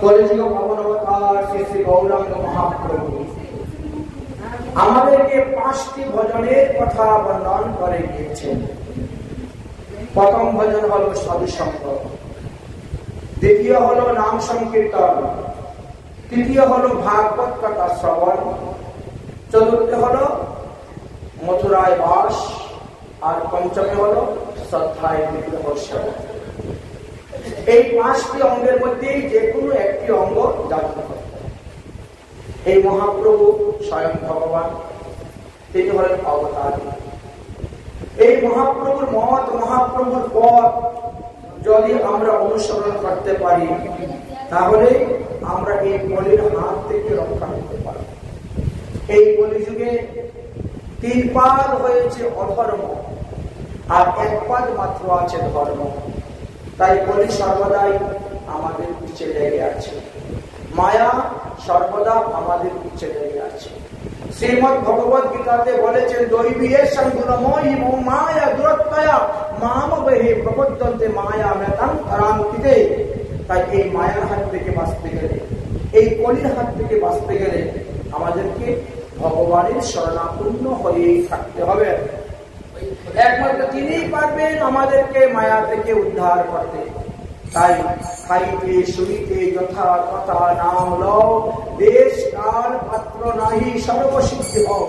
কলিযুগ পাবন অবতার শ্রী শ্রী গৌরাঙ্গ মহাপ্রভু আমাদেরকে 5টি ভজনের কথা বর্ণন করে গিয়েছেন। প্রথম ভজন হলো সাধুসঙ্গ, দ্বিতীয় হলো নাম সংকীর্তন, তৃতীয় হলো ভাগবত কথা শ্রবণ, চতুর্থ হলো মথুরায় বাস, আর পঞ্চমে হলো শ্রদ্ধায় বিগ্রহ সেবা। এই 5টি অঙ্গের মধ্যে যে কোনো একটি অঙ্গ জাগ্রত করতে হবে। এই মহাপ্রভু স্বয়ং ভগবান, তিনি হলেন অবতার। এই মহাপ্রভুর মত, মহাপ্রভুর পথ যদি আমরা অনুসরণ করতে পারি, তাহলে আমরা এই কলির হাত থেকে রক্ষা পেতে পারি। এই কলিযুগে 3 পাদ হয়েছে অধর্ম, আর 1 পাদ মাত্র আছে ধর্ম। তাই কলি সর্বদাই আমাদের পিছে লেগে আছে, মায়া সর্বদা আমাদের পিছে লেগে আছে। শ্রীমদ্ ভগবত গীতাতে বলেছেন, দৈবীয় সংগুণময়ী মায়া দুরত্তয়া মাম বহে প্রপদ্যন্তে মায়া মেতাং আরান্তিতে। তাই এই মায়ার হাত থেকে বাঁচতে গেলে, এই কলির হাত থেকে বাঁচতে গেলে আমাদেরকে ভগবানের শরণাপন্ন হয়েই থাকতে হবে। একমাত্র তিনিই পারবেন আমাদেরকে মায়া থেকে উদ্ধার করতে। তাই খাইতে শুইতে যথা কথা নাম লও, দেশ কাল পাত্র নাহি সর্বসিদ্ধি হও,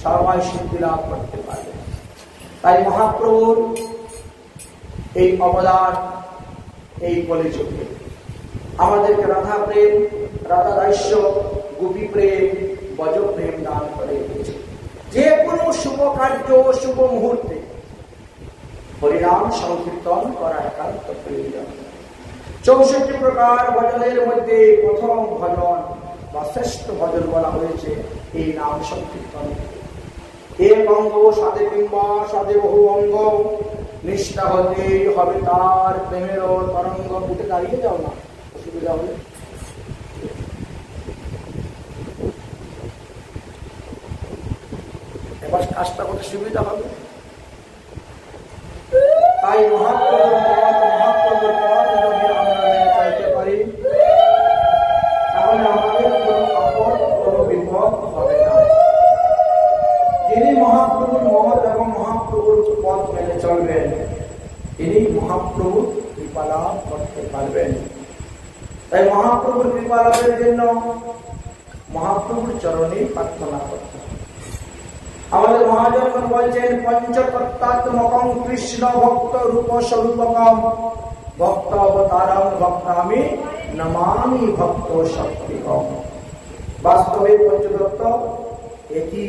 সবাই সিদ্ধি লাভ করতে পারবে। তাই মহাপ্রভুর এই অবদান এই কলিযুগে আমাদেরকে রাধা প্রেম, রাধা দাস্য, গোপী প্রেম, বজ প্রেম দান করে দিয়েছে। যে কোনো শুভ কার্য, শুভ মুহূর্তে হরিনাম সংকীর্তন করা একান্ত প্রয়োজন। 64 প্রকার ভজনের মধ্যে প্রথম ভজন বা শ্রেষ্ঠ ভজন বলা হয়েছে এই নাম সংকীর্তন। এক অঙ্গ সাধে কিংবা সাধে বহু অঙ্গ, নিষ্ঠা হতে হবে তার প্রেমের তরঙ্গ। উঠে দাঁড়িয়ে যাও না, অসুবিধা হলে। এবার কাজটা করতে সুবিধা হবে। তাই মহাপ্রভুর পথ যদি আমরা মেনে চাইতে পারি, তাহলে আমাদের কোনো আপদ, কোনো বিপদ হবে না। যিনি মহাপ্রভুর মত এবং মহাপ্রভুর পথ মেনে চলবেন, তিনি মহাপ্রভুর কৃপা লাভ করতে পারবেন। তাই মহাপ্রভুর কৃপা লাভের জন্য মহাপ্রভুর চরণে প্রার্থনা করতে হবে। আমাদের মহাজনগণ বলছেন, পঞ্চতত্ত্বাত্মকং কৃষ্ণ ভক্ত রূপ স্বরূপকম ভক্ত অবতারম ভক্তামি নমামি ভক্ত শক্তিকম। বাস্তবে পঞ্চতত্ত্ব একই।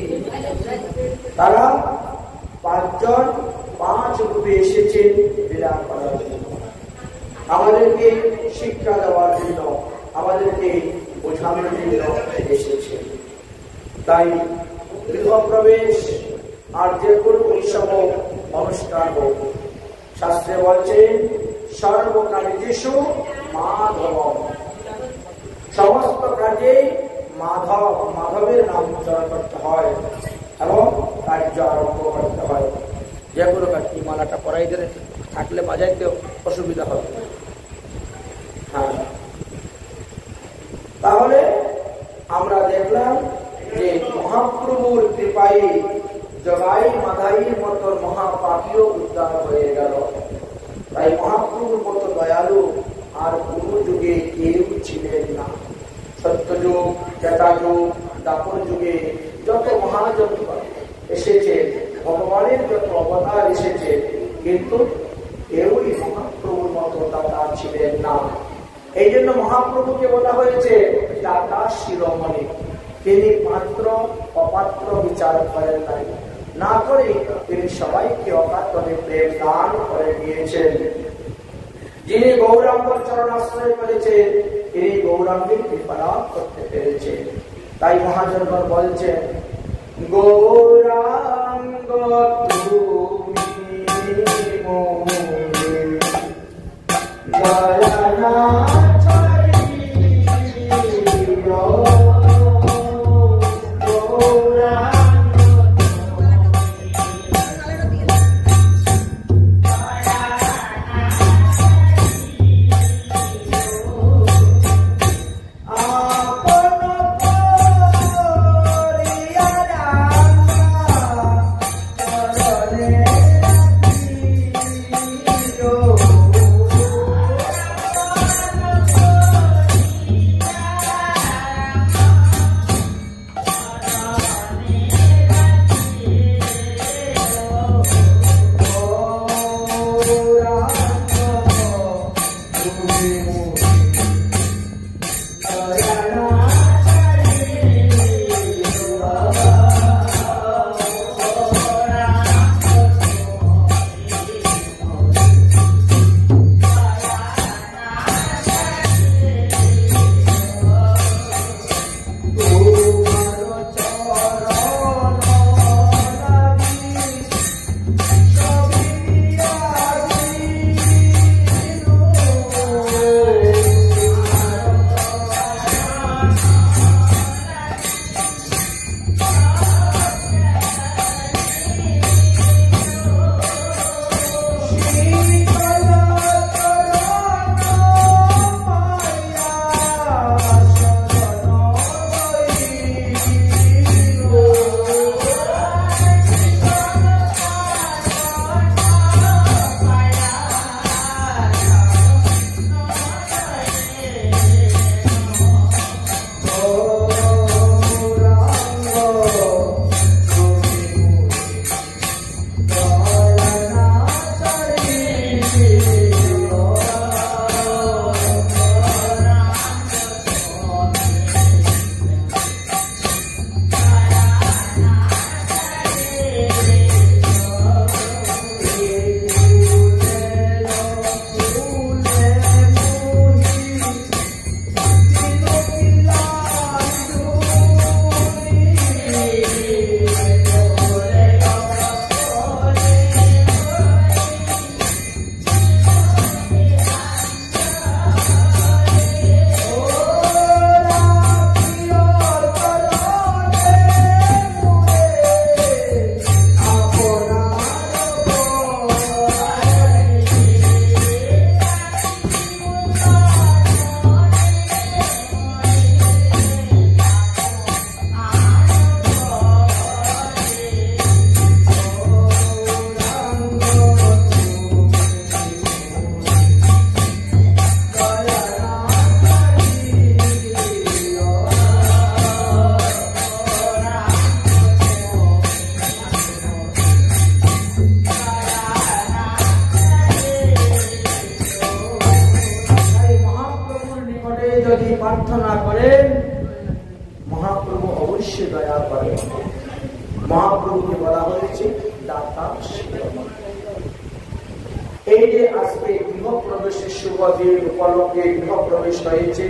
তারা 5 জন 5 রূপে এসেছেন বিরাট করার জন্য, আমাদেরকে শিক্ষা দেওয়ার জন্য, আমাদেরকে বোঝানোর জন্য এসেছে। তাই গৃহপ্রবেশ আর যে কোনো উৎসব অনুষ্ঠান হোক, শাস্ত্রে বলছেন সর্বকার্যেষু মাধব, সমস্ত কাজে মাধবের নাম উচ্চারণ করতে হয় এবং কার্য আরম্ভ করতে হয়। যে কোনো কাজ, এই মালাটা পরাই দিলে থাকলে বাজাইতে অসুবিধা হবে। হ্যাঁ, তাহলে আমরা দেখলাম যে মহাপ্রভুর কৃপায় জগাই মাধাইয়ের মতো মহাপাপীয় উদ্ধার হয়ে গেল। তাই মহাপ্রভুর মতো দয়ালু আর কোন যুগে কেউ ছিলেন না। সত্যযুগ, ত্রেতাযুগ, দাপর যুগে যত মহাজন এসেছে, ভগবানের যত অবতার এসেছে, কিন্তু কেউই মহাপ্রভুর মতো দাতা ছিলেন না। এই জন্য মহাপ্রভুকে বলা হয়েছে দাতা শিরোমণি। তিনি পাত্র অপাত্র বিচার করেন নাই, না করে তিনি সবাইকে অকাতরে প্রেম দান করে দিয়েছেন। যিনি গৌরাঙ্গের চরণ আশ্রয় করেছেন, তিনি গৌরাঙ্গের কৃপা লাভ করতে পেরেছেন। তাই মহাজনগণ বলছেন, গৌরাঙ্গ তুমি মোরে দয়ানা যদি প্রার্থনা করেন মহাপ্রভু অবশ্যই দয়া করেন। মহাপ্রভুকে বলা হয়েছে দাতা শিরোমণি। এই যে আজকে গৃহপ্রবেশের শুভ দিন উপলক্ষে গৃহপ্রবেশ হয়েছে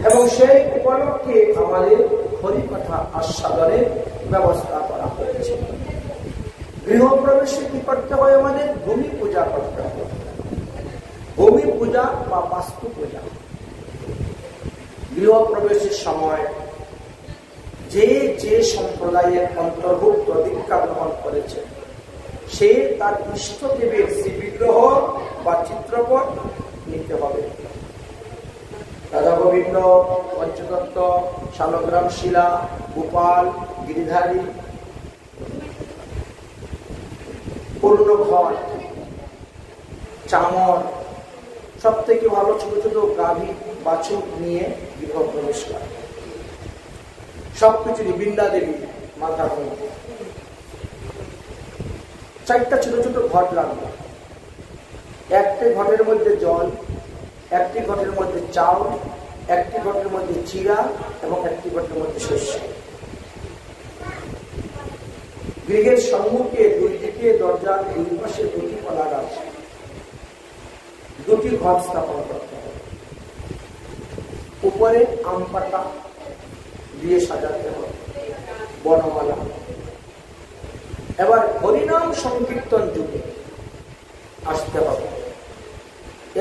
এবং সেই উপলক্ষে আমাদের হরিকথা আস্বাদনের ব্যবস্থা করা হয়েছে। গৃহপ্রবেশে কি করতে হয়? আমাদের ভূমি পূজা করতে হবে। ভূমি পূজা বা বাস্তু পূজা। গৃহপ্রবেশের সময় যে যে সম্প্রদায়ের অন্তর্ভুক্ত দীক্ষা গ্রহণ করেছে সে তার ইষ্ট দেবের শ্রী বিগ্রহ বা চিত্রপট নিতে হবে। রাধা গোবিন্দ, পঞ্চতত্ত্ব, শালগ্রাম শিলা, গোপাল, গিরিধারী, পূর্ণঘট, চামর, সব থেকে ভালো ছোট ছোট গাভী বাছুর নিয়ে গৃহপ্রবেশ করে। সবকিছু বৃন্দা দেবী মাথার মধ্যে 4টা ছোট ছোট ঘট লাগবে। একটি ঘটের মধ্যে জল, একটি ঘটের মধ্যে চাউল, একটি ঘটের মধ্যে চিরা এবং একটি ঘটের মধ্যে শস্য। গৃহের সম্মুখে দুই দিকে দরজার দুই পাশে 2টি কলা গাছ, 2টি ঘট স্থাপন করতে হবে। উপরে আম পাতা দিয়ে সাজাতে হবে, বনমালা। এবার হরিনাম সংকীর্তন যুগে আসতে হবে।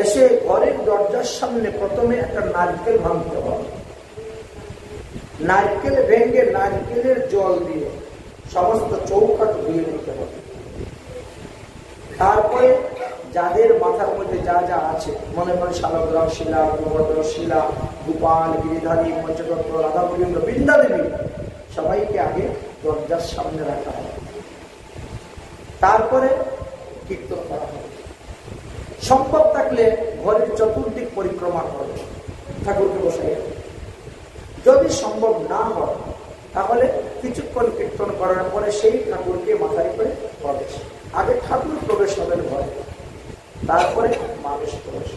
এসে ঘরের দরজার সামনে প্রথমে একটা নারকেল ভাঙতে হবে। নারকেল ভেঙে নারকেলের জল দিয়ে সমস্ত চৌকাঠ ধুয়ে নিতে হবে। তারপরে যাদের মাথার মধ্যে যা যা আছে, মনে করেন শালগ্রাম শিলা, গোবর্ধন শিলা, গোপাল, গিরিধারী, পঞ্চতত্ত্ব, রাধা গোবিন্দ, বৃন্দা দেবী, সবাইকে আগে দরজার সামনে রাখা হবে। তারপরে কীর্তন করা হবে। সম্ভব থাকলে ঘরের চতুর্দিক পরিক্রমা করবে, ঠাকুরকে বসাই। যদি সম্ভব না হয় তাহলে কিছুক্ষণ কীর্তন করার পরে সেই ঠাকুরকে মাথায় করে প্রবেশ। আগে ঠাকুর প্রবেশ হবেন ঘরে, তারপরে মানুষ প্রবেশ।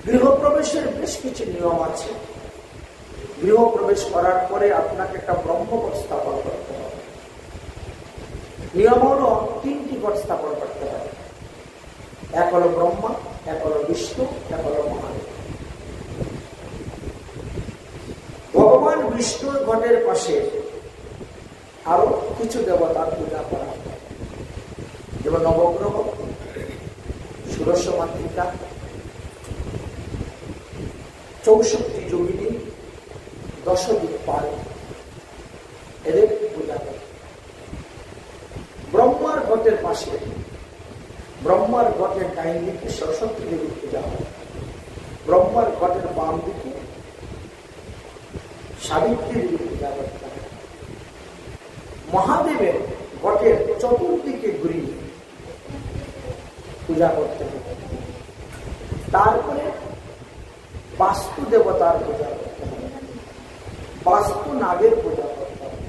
গৃহপ্রবেশের বেশ কিছু নিয়ম আছে। গৃহপ্রবেশ করার পরে আপনাকে একটা ব্রহ্মঘট স্থাপন করতে হবে। নিয়ম হলো 3টি ঘট স্থাপন করতে হবে। এক হলো ব্রহ্মা, এক হলো বিষ্ণু, এক হলো মহাদেব। ভগবান বিষ্ণুর ঘটের পাশে আরো কিছু দেবতার পূজা করা হবে, যেমন নবগ্রহ, ষোড়শ মাতৃকা, 64 যোগিনী, 10 দিকপাল, এদের পূজা করে। ব্রহ্মার ঘটের পাশে, ব্রহ্মার ঘটের ডাইন দিকে সরস্বতী দেবীর পূজা হয়। ব্রহ্মার ঘটের বাম দিকে সাবিত্রী দেবীর পূজা করতে হবে। মহাদেবের ঘটের চতুর্দিকে ঘুরিয়ে পূজা করতে হবে। তারপরে বাস্তু দেবতার পূজা করতে হবে। বাস্তু নাগের পূজা করতে হবে।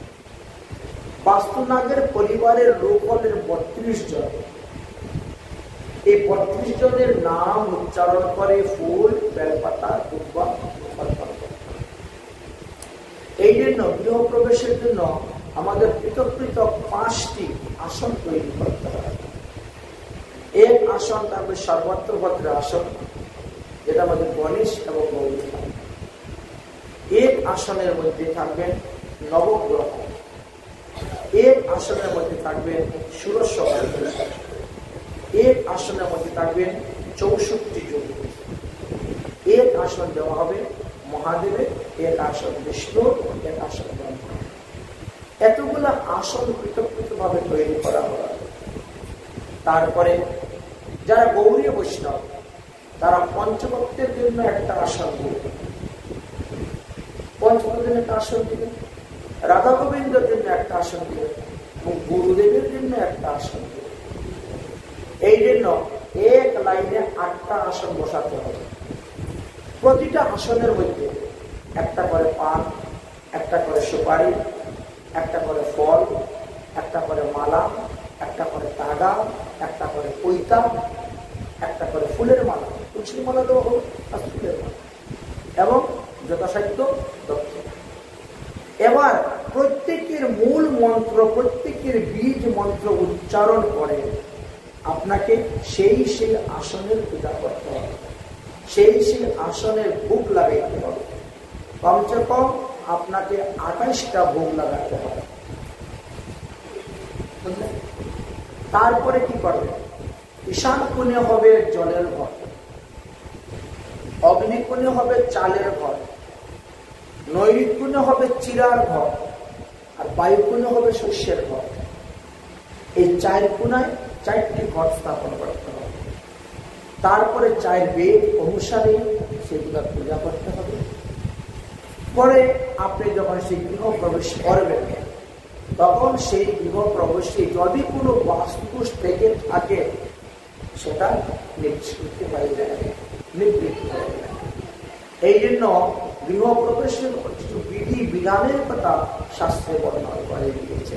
বাস্তু নাগের পরিবারের লোক হলেন 32 জন। এই 32 জনের নাম উচ্চারণ করে ফুল, বেলপাতা, দুব্বা অর্পণ করতে হবে। এই জন্য গৃহপ্রবেশের জন্য আমাদের পৃথক পৃথক 5টি আসন তৈরি করতে হবে। এক আসন থাকবে সর্বত্রভদ্র আসন, যেটা আমাদের গণেশ এবং গৌরী। এক আসনের মধ্যে থাকবেন নবগ্রহ, এক আসনের মধ্যে থাকবেন ষোড়শ, এক আসনের মধ্যে থাকবেন 64 যোগী। এক আসন দেওয়া হবে মহাদেবের, এক আসন বিষ্ণুর, এক আসন ব্রহ্মা। এতগুলা আসন পৃথক পৃথক ভাবে তৈরি করা হবে। তারপরে যারা গৌরী বৈষ্ণব তারা পঞ্চভক্তের জন্য একটা আসন দিবে, পঞ্চভক্তের একটা আসন দিবে, রাধা গোবিন্দের জন্য একটা আসন দিবে এবং গুরুদেবের জন্য একটা আসন দিবে। এই জন্য এক লাইনে 8টা আসন বসাতে হবে। প্রতিটা আসনের মধ্যে একটা করে পান, একটা করে সুপারি, একটা করে ফল, একটা করে মালা, একটা করে তাগা, একটা করে পৈতা, একটা করে ফুলের মালা। তুলসীর মালা দেওয়া হোক আর ফুলের মালা। মন্ত্র, প্রত্যেকের বীজ মন্ত্র উচ্চারণ করে আপনাকে সেই আসনের পূজা করতে হবে, সেই আসনের ভোগ লাগাইতে হবে। কমসে কম আপনাকে 28টা ভোগ লাগাতে হবে। তারপরে কি করবে? ঈশান কোণে হবে জলের ঘর, অগ্নিকোণে হবে চালের ঘর, নৈরিত কোণে হবে চিরার ঘর, আর বায়ুকোণে হবে শস্যের ঘর। এই 4 কোণায় 4টি ঘর স্থাপন করতে হবে। তারপরে 4 বেদ অনুসারে সেগুলো পূজা করতে হবে। পরে আপনি যখন সেই গৃহ প্রবেশ করবেন, তখন সেই গৃহ প্রবেশে যদি কোনো বাস্তুদোষ থেকে থাকে সেটা নিবৃত্তি হয়ে যায়। এই জন্য গৃহ প্রবেশের কিছু বিধি বিধানের কথা শাস্ত্রে বর্ণনা করে দিয়েছে।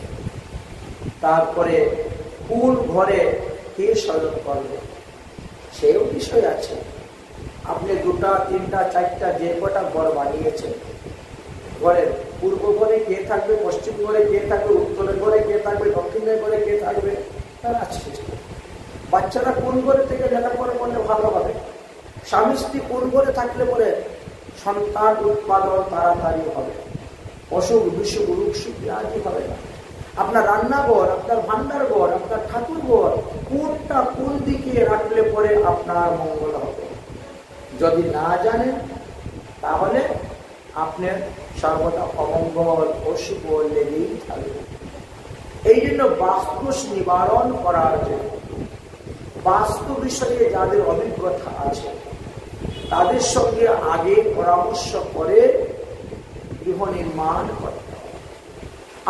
তারপরে কোন ঘরে কে শয়ন করবে সেও বিষয় আছে। আপনি 2টা 3টা 4টা যে কটা ঘর বানিয়েছেন, ঘরের পূর্ব ঘরে কে থাকবে, পশ্চিম ঘরে কে থাকবে, উত্তরের ঘরে কে থাকবে, দক্ষিণের ঘরে কে থাকবে, তার আছে। বাচ্চারা কোন ঘরে থেকে লেখাপড়া করলে ভালো হবে, স্বামী স্ত্রী কোন ঘরে থাকলে পরে সন্তান উৎপাদন তাড়াতাড়ি হবে, অসুখ বিসুখ রোগ সুখ ব্যাধি হবে না। আপনার রান্নাঘর, আপনার ভান্ডার ঘর, আপনার ঠাকুর ঘর কোনটা কোন দিকে রাখলে পরে আপনার মঙ্গল হবে, যদি না জানেন তাহলে আপনার সর্বদা অমঙ্গল অশুভ লেগেই থাকবে। এই জন্য বাস্তুদোষ নিবারণ করার জন্য বাস্তু বিষয়ে যাদের অভিজ্ঞতা আছে তাদের সঙ্গে আগে পরামর্শ করে গৃহ নির্মাণ করতে হবে।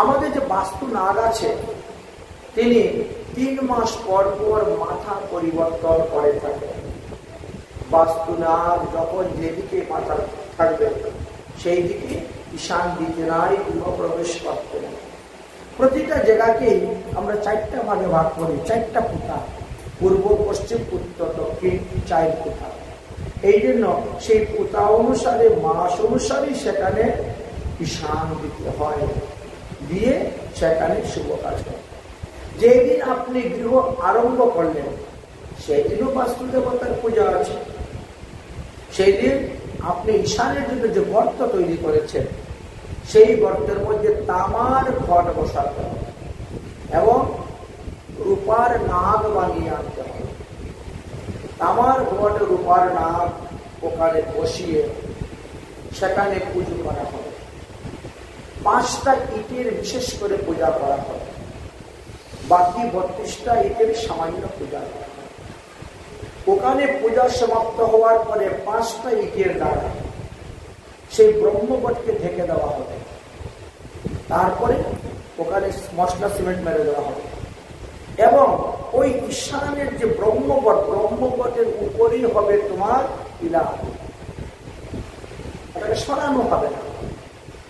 আমাদের যে বাস্তুনাগ আছে তিনি 3 মাস পর পর মাথা পরিবর্তন করে থাকেন। বাস্তুনাগ যখন যেদিকে মাথা থাকবে সেই দিকে ঈশান দিকে নারী গৃহ প্রবেশ করতেন। প্রতিটা জায়গাকেই আমরা 4টা ভাগে ভাগ করি, 4টা পুতা, পূর্ব পশ্চিম উত্তর দক্ষিণ 4 পুতা। এই জন্য সেই পুতা অনুসারে মাস অনুসারে সেখানে ঈশান দিতে হয়, দিয়ে সেখানে শুভ কাজ হয়। যেদিন আপনি গৃহ আরম্ভ করলেন সেই দিনও বাস্তু দেবতার পূজা আছে। সেই দিন আপনি ঈশানের জন্য যে গর্ত তৈরি করেছেন সেই গর্তের মধ্যে তামার ঘট বসাতে হবে এবং রূপার নাগ বানিয়ে আনতে হবে। তামার ঘট রূপার নাগ ওখানে বসিয়ে সেখানে পুজো করা হবে। 5টা ইটের বিশেষ করে পূজা করা হবে, বাকি 32টা ইটের সামান্য পূজা করা হবে। ওখানে পূজা সমাপ্ত হওয়ার পরে 5টা ইটের দ্বারা সেই ব্রহ্মবটকে ঢেকে দেওয়া হবে। তারপরে ওখানে মশলা সিমেন্ট মেরে দেওয়া হবে এবং ওই ঈশানের যে ব্রহ্মবট, ব্রহ্মবটের উপরেই হবে তোমার পিলা, এটাকে সরানো হবে না,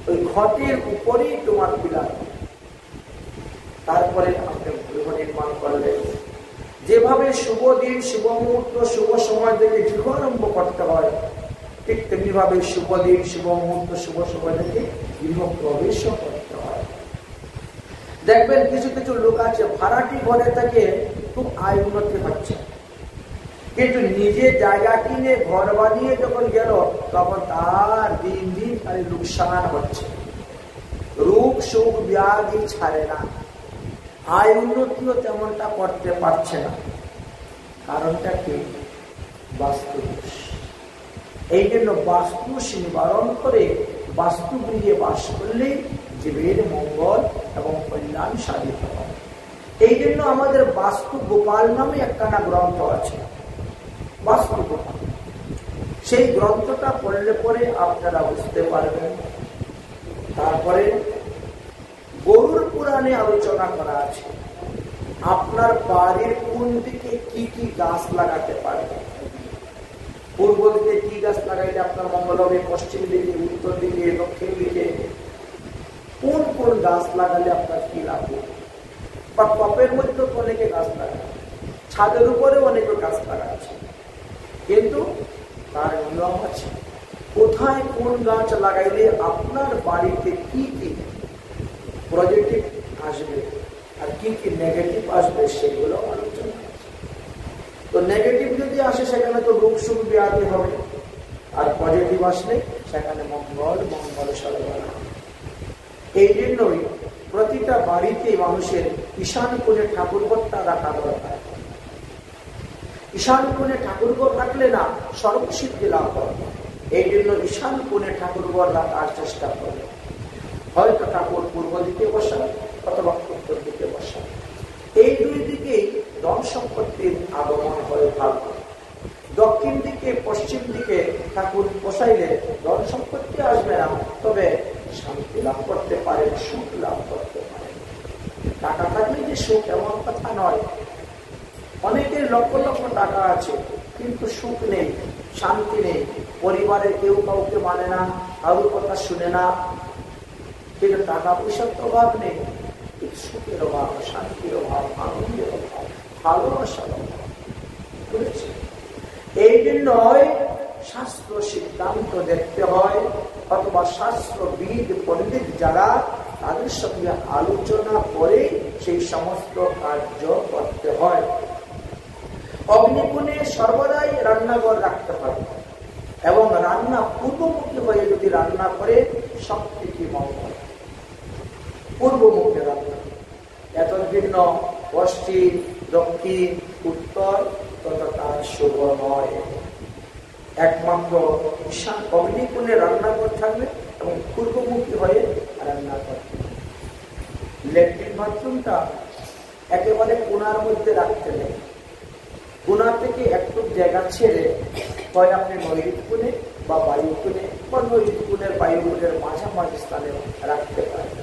ওই ঘটের উপরেই তোমার পিলা। তারপরে আপনি গৃহ নির্মাণ করলেন। যেভাবে শুভ দিন, শুভ মুহূর্ত, শুভ সময় থেকে গৃহ আরম্ভ করতে হয়, ঠিক তেমনি ভাবে শুভ দিন, শুভ মুহূর্ত, শুভ সময় থেকে গৃহ প্রবেশ করতে হয়। দেখবেন কিছু কিছু লোক আছে ভাড়াটি ঘরে থেকে খুব আয় উন্নতি হচ্ছে, কিন্তু নিজে জায়গা কিনে ঘর বানিয়ে যখন গেল তখন তার দিন দিন খালি লোকসান হচ্ছে, রোগ সুখ ব্যাধি ছাড়ে না, আয় উন্নতিও তেমনটা করতে পারছে না। কারণটা কি? বাস্তুদোষ। এই জন্য বাস্তুদোষ নিবারণ করে বাস্তু গৃহে বাস করলে জীবের মঙ্গল এবং কল্যাণ সাধিত হয়। এই জন্য আমাদের বাস্তু গোপাল নামে একখানা গ্রন্থ আছে, বাস্তু গোপাল। সেই গ্রন্থটা পড়লে পরে আপনারা বুঝতে পারবেন। তারপরে গরুর পুরাণে আলোচনা করা আছে আপনার বাড়ির কোন দিকে কি কি গাছ লাগাতে পারবে। পূর্ব দিকে কি গাছ লাগাইলে আপনার মঙ্গল হবে, পশ্চিম দিকে, উত্তর দিকে, দক্ষিণ দিকে কোন কোন গাছ লাগালে আপনার কি লাভ হবে। বা টপের মধ্যে অনেকে গাছ লাগায়, ছাদের উপরে অনেকে গাছ লাগাচ্ছে, কিন্তু তার নিয়ম আছে কোথায় কোন গাছ লাগাইলে আপনার বাড়িতে কি কি পজিটিভ আসবে আর কি কি নেগেটিভ আসবে সেগুলো আলোচনা। তো নেগেটিভ যদি আসে সেখানে তো রোগ সুখ ব্যাধি হবে, আর পজিটিভ আসলে সেখানে মঙ্গল মঙ্গল সর্বদা। এই জন্যই প্রতিটা বাড়িতে মানুষের ঈশান কোণে ঠাকুরঘরটা রাখা দরকার। ঈশান কোণে ঠাকুরঘর রাখলে না সর্বসিদ্ধি লাভ হবে। এই জন্য ঈশান কোণে ঠাকুরঘর রাখার চেষ্টা করবে। হয়তো ঠাকুর পূর্ব দিকে বসা অথবা উত্তর দিকে বসা, এই দুই দিকেই ধন সম্পত্তির আগমন হয়ে থাকবে। দক্ষিণ দিকে পশ্চিম দিকে ঠাকুর বসাইলে ধন সম্পত্তি আসবে না, তবে শান্তি লাভ করতে পারে, সুখ লাভ করতে পারে। টাকা থাকলে যে সুখ এমন কথা নয়। অনেকের লক্ষ লক্ষ টাকা আছে কিন্তু সুখ নেই, শান্তি নেই, পরিবারের কেউ কাউকে মানে না, কারোর কথা শুনে না। কিন্তু টাকা পয়সার তো অভাব নেই, সুখের অভাব, শান্তির অভাব, আনন্দের অভাব, ভালোবাসার অভাব। বুঝেছি? এই জন্যই শাস্ত্র সিদ্ধান্ত দেখতে হয়, অথবা শাস্ত্রবিদ পণ্ডিত যারা তাদের সঙ্গে আলোচনা করে সেই সমস্ত কার্য করতে হয়। অগ্নিকোণে সর্বদাই রান্নাঘর রাখতে হয় এবং রান্না পূর্বমুখী হয়ে যদি রান্না করে সব থেকে মঙ্গল। পূর্বমুখী রান্না, এত ভিন্ন পশ্চিম দক্ষিণ উত্তর ততটা শুভ নয়। একমাত্র ঈশান অগ্নিকোণে রান্নাঘর থাকবে এবং পূর্বমুখী হয়ে রান্না করবে। ল্যাট্রিন বাথরুমটা একেবারে কোণার মধ্যে রাখতে নেই। কোণা থেকে একটু জায়গা ছেড়ে হয় আপনি নৈরিত কোণে বা বায়ু কোণে বা নৈরিত কোণের বায়ু কোণের মাঝামাঝি স্থানে রাখতে পারেন,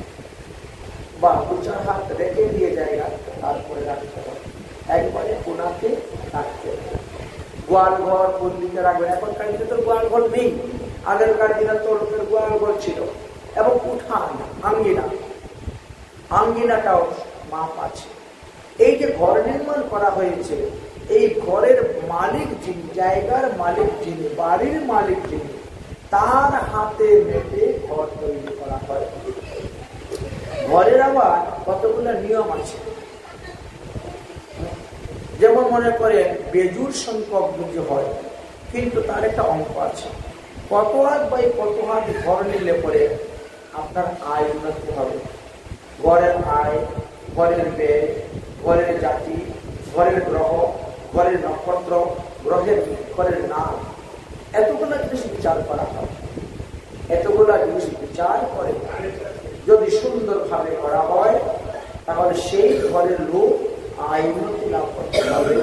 বা দু চার হাত রেখে দিয়ে জায়গা তারপরে রাখতে হবে। একবারে কোণাতে রাখতে হবে। গোয়াল ঘর কোন দিকে রাখবেন? এখনকার দিনে তো গোয়াল ঘর নেই, আগেরকার দিনে তো লোকের গোয়াল ঘর ছিল। এবং উঠান, আঙ্গিনা, আঙ্গিনাটাও মাপ আছে। এই যে ঘর নির্মাণ করা হয়েছে, এই ঘরের মালিক যিনি, জায়গার মালিক যিনি, বাড়ির মালিক যিনি, তার হাতে মেপে ঘর তৈরি করা হয়। ঘরের আবার কতগুলো নিয়ম আছে। যেমন মনে করে বেজুর সংখ্যক যদি হয়, কিন্তু তার একটা অঙ্ক আছে। কত হাত বাই কত হাত ঘর নিলে পরে আপনার আয় উন্নতি হবে। ঘরের আয়, ঘরের ব্যয়, ঘরের জাতি, ঘরের গ্রহ, ঘরের নক্ষত্র, ঘরের নাম, এতগুলো জিনিস বিচার করা হয়। এতগুলো জিনিস বিচার করে যদি সুন্দরভাবে করা হয়, তাহলে সেই ঘরের লোক আয় উন্নতি লাভ করতে হবে,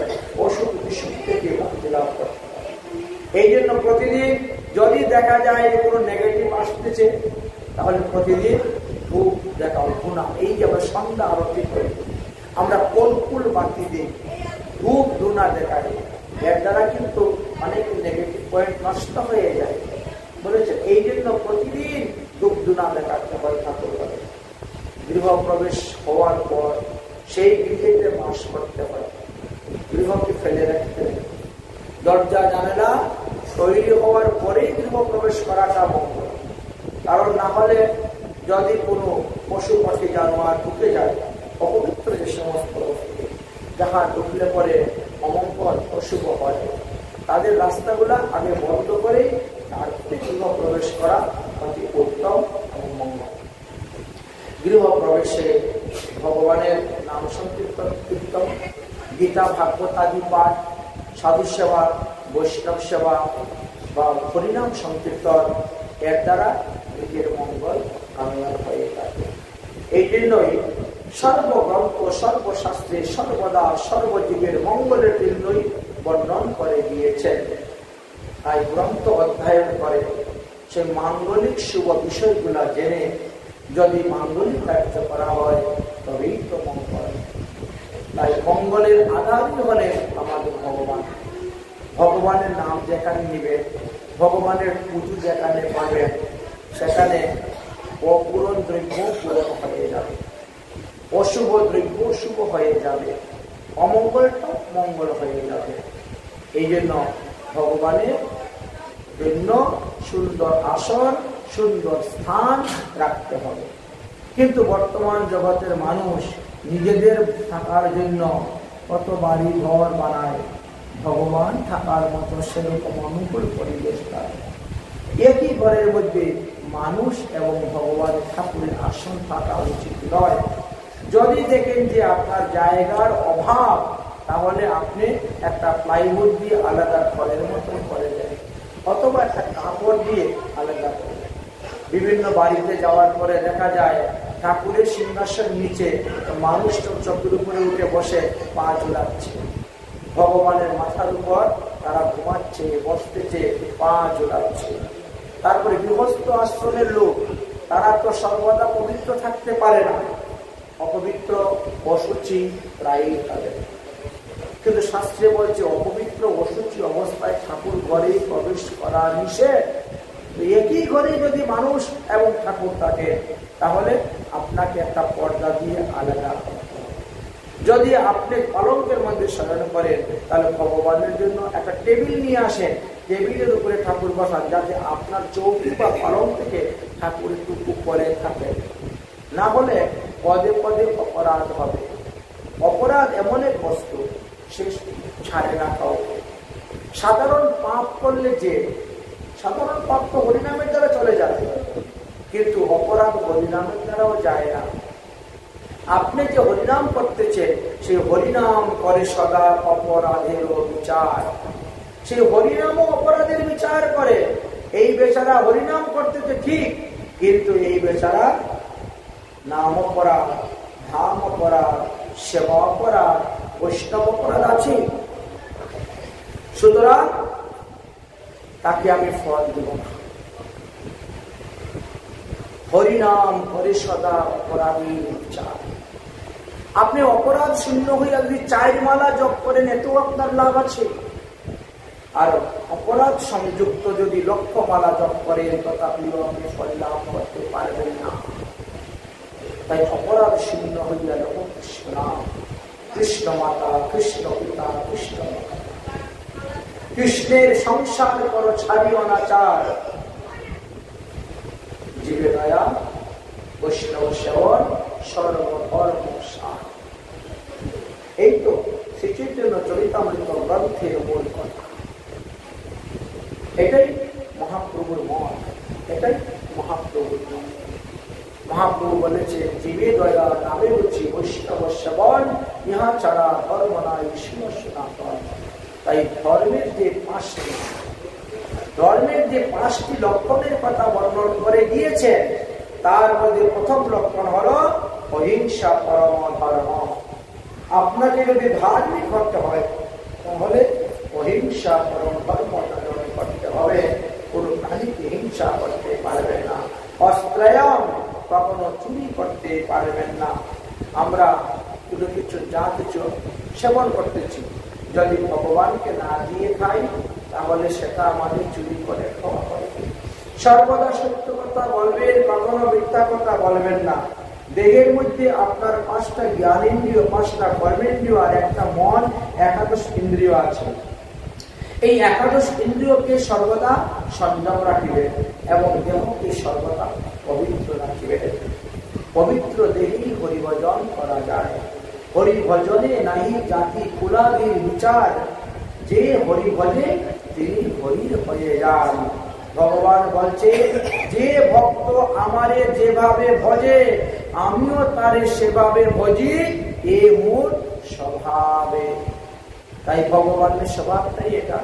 অসুখ বিসুখ থেকে মুক্তি লাভ করতে হবে। এই জন্য প্রতিদিন যদি দেখা যায় কোনো নেগেটিভ আসতেছে, তাহলে প্রতিদিন ধূপ দেখাও, ধুনা। এই যে আমরা সন্ধ্যা আরতি করি, আমরা কর্পূর বাতি দিই, ধূপ ধুনা দেখাই, এর দ্বারা কিন্তু অনেক নেগেটিভ পয়েন্ট নষ্ট হয়ে যায়। বলেছে এই জন্য প্রতিদিন ধূপ ধুনা দেখাতে হয় ঠাকুর ঘরে। গৃহ প্রবেশ হওয়ার পর সেই গৃহেতে বাস করতে হয়, গৃহকে ফেলে রাখতে হয়। দরজা জানালা তৈরি হওয়ার পরেই গৃহ প্রবেশ করাটা মঙ্গল। কারণ না হলে যদি কোনো পশু পাখি জানোয়ার ঢুকে যায়, অপবিত্র যে সমস্ত বস্তু যাহা ঢুকলে পরে অমঙ্গল অশুভ হয়, তাদের রাস্তাগুলা আগে বন্ধ করে তারপরে গৃহ প্রবেশ করা অতি উত্তম এবং মঙ্গল। গৃহ প্রবেশে ভগবানের নাম সংকীর্তন, কীর্তন, গীতা ভাগবত আদি পাঠ, সাধু সেবা, বৈষ্ণব সেবা বা হরিনাম সংকীর্তন, এর দ্বারা নিজের মঙ্গল কামনা হয়ে থাকে। এই জন্যই সর্বগ্রন্থ সর্বশাস্ত্রে সর্বদা সর্বজীবের মঙ্গলের জন্যই বর্ণন করে দিয়েছেন। তাই গ্রন্থ অধ্যয়ন করে সেই মাঙ্গলিক শুভ বিষয়গুলা জেনে যদি মাঙ্গলিক কার্য করা হয় তবেই তো মঙ্গল। তাই মঙ্গলের আধারই হলেন আমাদের ভগবান। ভগবানের নাম যেখানে নিবে, ভগবানের পুজো যেখানে পাবেন, সেখানে অপূরণ দ্রব্য পূরণ হয়ে যাবে, অশুভ দ্রব্য শুভ হয়ে যাবে, অমঙ্গলটা মঙ্গল হয়ে যাবে। এই জন্য ভগবানের জন্য সুন্দর আসন, সুন্দর স্থান রাখতে হবে। কিন্তু বর্তমান জগতের মানুষ নিজেদের থাকার জন্য কত বাড়ি ঘর বানায়, ভগবান থাকার মতো সেরকম অনুকূল পরিবেশ পায়। একই ঘরের মধ্যে মানুষ এবং ভগবান ঠাকুরের আসন থাকা উচিত নয়। যদি দেখেন যে আপনার জায়গার অভাব, তাহলে আপনি একটা প্লাইউড দিয়ে আলাদা ঘরের মতন করে দেন, অথবা একটা কাপড় দিয়ে আলাদা করে দেন। বিভিন্ন বাড়িতে যাওয়ার পরে দেখা যায় ঠাকুরের সিংহাসন নিচে মানুষ চোখের উপরে উঠে বসে পা ঝুলাচ্ছে, ভগবানের মাথার উপর তারা ঘুমাচ্ছে, বসতেছে, পা ঝুলাচ্ছে। তারপরে গৃহস্থ আশ্রমের লোক, তারা তো সর্বদা পবিত্র থাকতে পারে না, অপবিত্র অশুচি প্রায়ই থাকে। কিন্তু শাস্ত্রে বলছে অপবিত্র অশুচি অবস্থায় ঠাকুর ঘরে প্রবেশ করা নিষেধ। একই ঘরে যদি মানুষ এবং ঠাকুর থাকে, তাহলে আপনাকে একটা পর্দা দিয়ে আলাদা করতে হবে। যদি আপনি কলঙ্কের মধ্যে শয়ন করেন, তাহলে ভগবানের জন্য একটা টেবিল নিয়ে আসেন, টেবিলের উপরে ঠাকুর বসান, যাতে আপনার চৌকি বা কলঙ্ক থেকে ঠাকুর একটু উপরে থাকে। না হলে পদে পদে অপরাধ হবে। অপরাধ এমন এক বস্তু, সে ছাড়ে না কাউকে। সাধারণ পাপ করলে যে সাধারণ পাপ তো হরিনামের দ্বারা চলে যায়, কিন্তু অপরাধ হরিনামের দ্বারাও যায় না। আপনি যে হরিনাম করতেছেন, সেই হরিনাম করে সদা অপরাধের বিচার। সেই হরিনামও অপরাধের বিচার করে। এই বেচারা হরিনাম করতেছে ঠিক, কিন্তু এই বেচারা নাম অপরাধ, ধাম অপরাধ, সেবা অপরাধ, বৈষ্ণব অপরাধ আছে। সুতরাং তাকে আমি ফল দেব না। হরিনাম করে সদা অপরাধীর বিচার। আপনি অপরাধ শূন্য হইয়া যদি 4 মালা জপ করেন, এত আপনার লাভ আছে। আর অপরাধ সংযুক্ত যদি 1 লক্ষ মালা জপ করেন, তথাপিও আপনি ফল লাভ করতে পারবেন না। তাই অপরাধ শূন্য হইয়া লোক কৃষ্ণ নাম, কৃষ্ণ মাতা, কৃষ্ণ পিতা, কৃষ্ণ মাতা। কৃষ্ণের সংসার করো ছাড়ি অনাচার, জীবে দয়া বৈষ্ণব সেবন সর্বধর্ম সার। এই তো শ্রী চৈতন্য চরিতামৃত গ্রন্থের মূল কথা। এটাই মহাপ্রভুর মত, এটাই মহাপ্রভুর মত। মহাপ্রভু বলেছে, জীবে দয়া নামে রুচি বৈষ্ণব সেবন, ইহা ছাড়া ধর্ম নাই বিষ্ণু সনাতন। তাই ধর্মের যে 5টি লক্ষণের কথা বর্ণন করে দিয়েছেন, তার মধ্যে প্রথম লক্ষণ হলো অহিংসা পরম ধর্ম। আপনাকে যদি ধার্মিক হতে হয়, তাহলে অহিংসা পরম ধর্ম ধারণ করতে হবে। কোন প্রাণীকে হিংসা করতে পারবেন না। অস্ত্রায়ম, কখনো চুরি করতে পারবেন না। আমরা কোনো কিছু যা কিছু সেবন করতেছি, যদি ভগবানকে না দিয়ে খাই, তাহলে সেটা আমাদের চুরি করে খাওয়া হবে। সর্বদা সত্য কথা বলবেন, কখনো মিথ্যা কথা বলবেন না। দেহের মধ্যে আপনার 5টা জ্ঞানেন্দ্রিয়, 5টা কর্মেন্দ্রিয় আর একটা মন, 11 ইন্দ্রিয় আছে। এই 11 ইন্দ্রিয়কে সর্বদা সংযম রাখিবেন এবং দেহকে সর্বদা পবিত্র রাখিবেন। পবিত্র দেহেই হরিভজন করা যায়। হরিভজনে নাহি জাতি কুলাদির বিচার, যে হরি ভজে তিনি হরির হয়ে যান। ভগবান বলছে, যে ভক্ত আমারে যেভাবে ভজে, আমিও তারে সেভাবে ভজি, এ মোর স্বভাবে। তাই ভগবানের স্বভাবটাই এটা।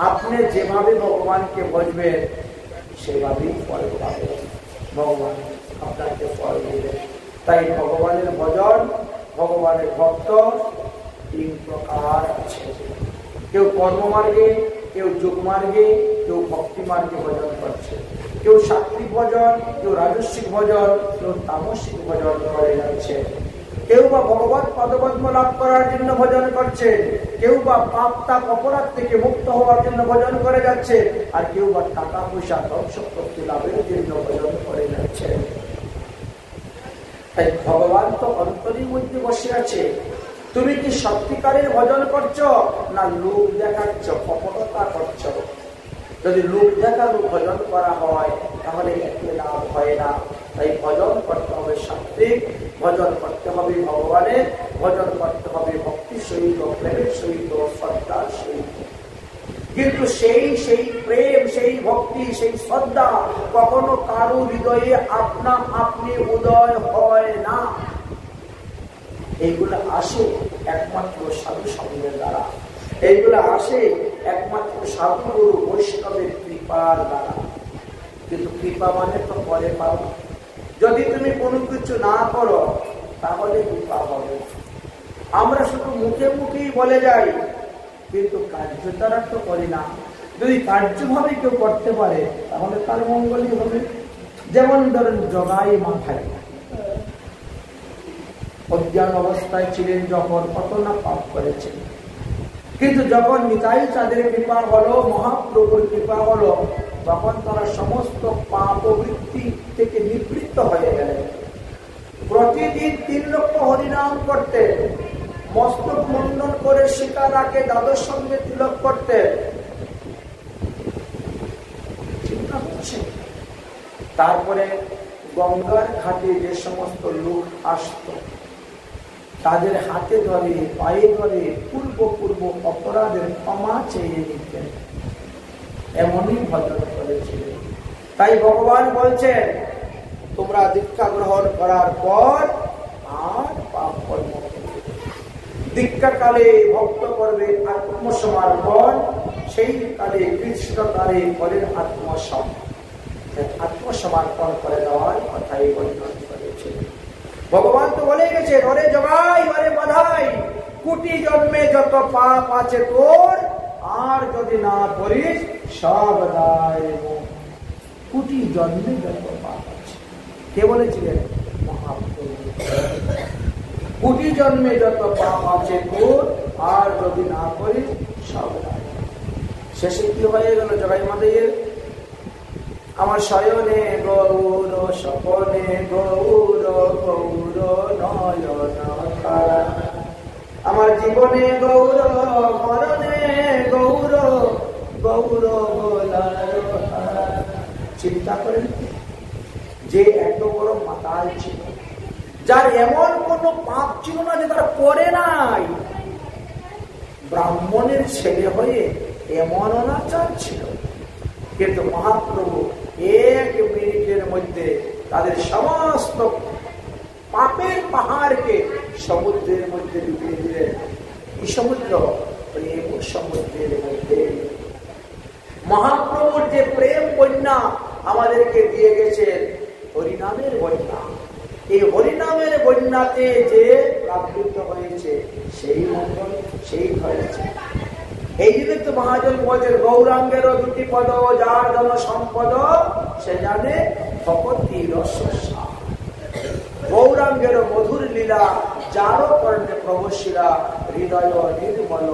আপনি যেভাবে ভগবানকে ভজবেন, সেভাবেই ফল পাবেন। ভগবান আপনাকে ফল দেবেন। তাই ভগবানের ভজন, ভগবানের ভক্ত 3 প্রকার আছে। কেউ কর্মমার্গে, কেউ যোগ মার্গে, কেউ ভক্তি মার্গে ভজন করছে। কেউ সাত্বিক ভজন, কেউ রাজস্বিক ভজন, কেউ তামসিক ভজন করে যাচ্ছে। কেউ বা ভগবত পদপদ্ম লাভ করার জন্য ভজন করছে, কেউ বা পাপ তাপ অপরাধ থেকে মুক্ত হওয়ার জন্য ভজন করে যাচ্ছে, আর কেউ বা টাকা পয়সা ধন সম্পত্তি লাভের জন্য ভজন করে যাচ্ছে। তাই ভগবান তো অন্তরের মধ্যে বসে আছে। তুমি কি সত্যিকারের ভজন করছো, না লোক দেখাচ্ছ, কপটতা করছো? যদি লোক দেখানো ভজন করা হয়, তাহলে এতে লাভ হয় না। তাই ভজন করতে হবে সাত্বিক, ভজন করতে হবে ভগবানের, ভজন করতে হবে ভক্তির সহিত, প্রেমের সহিত, শ্রদ্ধার সহিত। কিন্তু সেই প্রেম, সেই ভক্তি, সেই শ্রদ্ধা কখনো কারো হৃদয়ে আপনা আপনি উদয় হয় না। এইগুলো আসে একমাত্র সাধু সঙ্গের দ্বারা, এইগুলো আসে একমাত্র সাধু গুরু বৈষ্ণবের কৃপার দ্বারা। কিন্তু কৃপা মানে তো পরে পাবো। যদি তুমি কোনো কিছু না করো তাহলে কৃপা হবে। আমরা শুধু মুখে মুখেই বলে যাই, কিন্তু কার্য দ্বারা তো করি না। যদি কার্যভাবে কেউ করতে পারে তাহলে তার মঙ্গলই হবে। যেমন ধরেন জগাই মাথায় অজ্ঞান অবস্থায় ছিলেন যখন, কত না পাপ করেছেন, কিন্তু যখন নিতাই চাঁদের কৃপা হলো, মহাপ্রভুর কৃপা হলো, তখন তারা সমস্ত পাপ বৃত্তি থেকে নিবৃত্ত হয়ে গেলেন। প্রতিদিন 3 লক্ষ হরিনাম করতে, মস্তক মুন্ডন করে শিকারাকে দাদর সঙ্গে তিলক করতে। চিন্তা হচ্ছে। তারপরে গঙ্গার ঘাটে যে সমস্ত লোক আসত তাদের হাতে ধরে, পায়ে ধরে পূর্ব অপরাধের ক্ষমা চেয়ে নিতেন। এমনই ভজন করেছিলেন। তাই ভগবান বলছেন, তোমরা দীক্ষা গ্রহণ করার পর আর পাপ কর্ম করবে। দীক্ষা কালে ভক্ত করবে আত্মসমর্পণ, সেই কালে কৃষ্ণ কালে করেন আত্মসম। আত্মসমর্পণ করে দেওয়ার কথাই বর্ণন করেছিলেন। ভগবান তো বলে গেছেন, ওরে জগাই, ওরে বাধাই, কোটি জন্মে যত পাপ আছে তোর, আর যদি না করিস সব দায়। কোটি জন্মে যত পাপ আছে, কে বলেছিলেন? মহাপ্রভু। কোটি জন্মে যত পাপ আছে তোর, আর যদি না করিস সব দায়। শেষে কি হয়ে গেল জগাই মাদের? আমার শয়নে গৌর, স্বপনে গৌর, গৌর নয়ন তারা। আমার জীবনে গৌর, মরণে গৌর, গৌর গোলার। চিন্তা করেন, যে এত বড় মাতাল ছিল, যার এমন কোন পাপ ছিল না যে তার করে নাই, ব্রাহ্মণের ছেলে হয়ে এমন অনাচার ছিল, কিন্তু মহাপ্রভু 1 মিনিটের মধ্যে তাদের সমস্ত পাপের পাহাড়কে সমুদ্রের মধ্যে ডুবিয়ে দিলেন। কি সমুদ্র? প্রেম সমুদ্রের মধ্যে। মহাপ্রভুর যে প্রেম বন্যা আমাদেরকে দিয়ে গেছেন, হরিনামের বন্যা, এই হরিনামের বন্যাতে যে প্লাবিত হয়েছে সেই মঙ্গল, সেই হয়েছে। এই জন্য তো মহাজন বলছেন, গৌরাঙ্গেরও 2টি পদ, যার ধন সম্পদ সে জানে ভগবতী রসসা। গৌরাঙ্গেরও মধুর লীলা, যারও কর্ণে প্রভশিলা, হৃদয় নির্মল।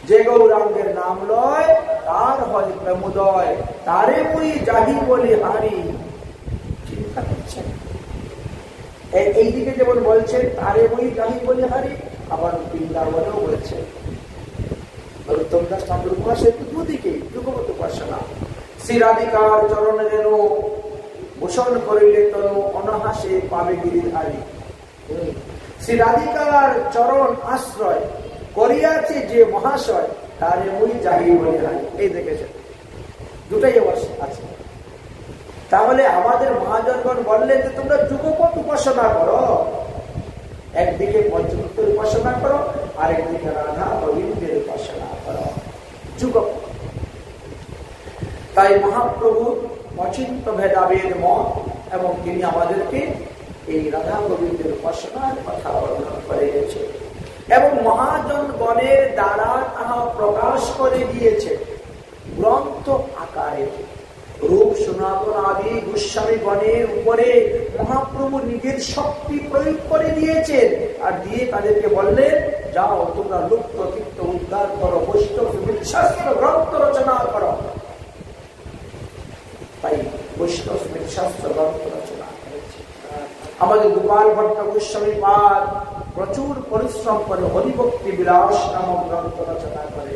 যে গৌরাঙ্গের নাম লয় তার হয় প্রেমোদয়, তারে মুই যাহি বলি হারি। চিন্তা করছেন, এইদিকে যেমন বলছেন তারে মুই যাহি বলি হারি, আবার বৃন্দাবনেও বলছেন। তোমরা চন্দ্র উপাসের দুদিকে যুগপত উপাসনা। শ্রী রাধিকার চরণে যেন ভূষণ করিলে তনু, অনাহাসে পাবে গিরিধারী। শ্রী রাধিকার চরণ আশ্রয় করিয়াছে যে মহাশয়, তারে মুই যাহি বলি হারি। এই দেখেছেন, দুটাই অবশ্য আছে। তাহলে আমাদের মহাজনগণ বললেন যে তোমরা যুগপত উপাসনা করো, একদিকে পঞ্চভূতের উপাসনা করো, আরেকদিকে রাধা গোবিন্দের উপাসনা করো, যুগপত। তাই মহাপ্রভু অচিন্ত ভেদাভেদ মত, এবং তিনি আমাদেরকে এই রাধা গোবিন্দের উপাসনার কথা বর্ণনা করে গেছে, এবং মহাজনগণের দ্বারা তাহা প্রকাশ করে দিয়েছে গ্রন্থ আকারে। রূপ সনাতন আদি গোস্বামী গণের উপরে মহাপ্রভু নিজের শক্তি প্রয়োগ করে দিয়েছেন, আর দিয়ে তাদেরকে বললেন, যাও তোমরা লুপ্ত তীর্থ উদ্ধার করো, বৈষ্ণব শাস্ত্র গ্রন্থ রচনা করো। তাই বৈষ্ণব শাস্ত্র গ্রন্থ রচনা করেছে। আমাদের গোপাল ভট্ট গোস্বামী পাদ প্রচুর পরিশ্রম করে হরিভক্তি বিলাস নামক গ্রন্থ রচনা করে।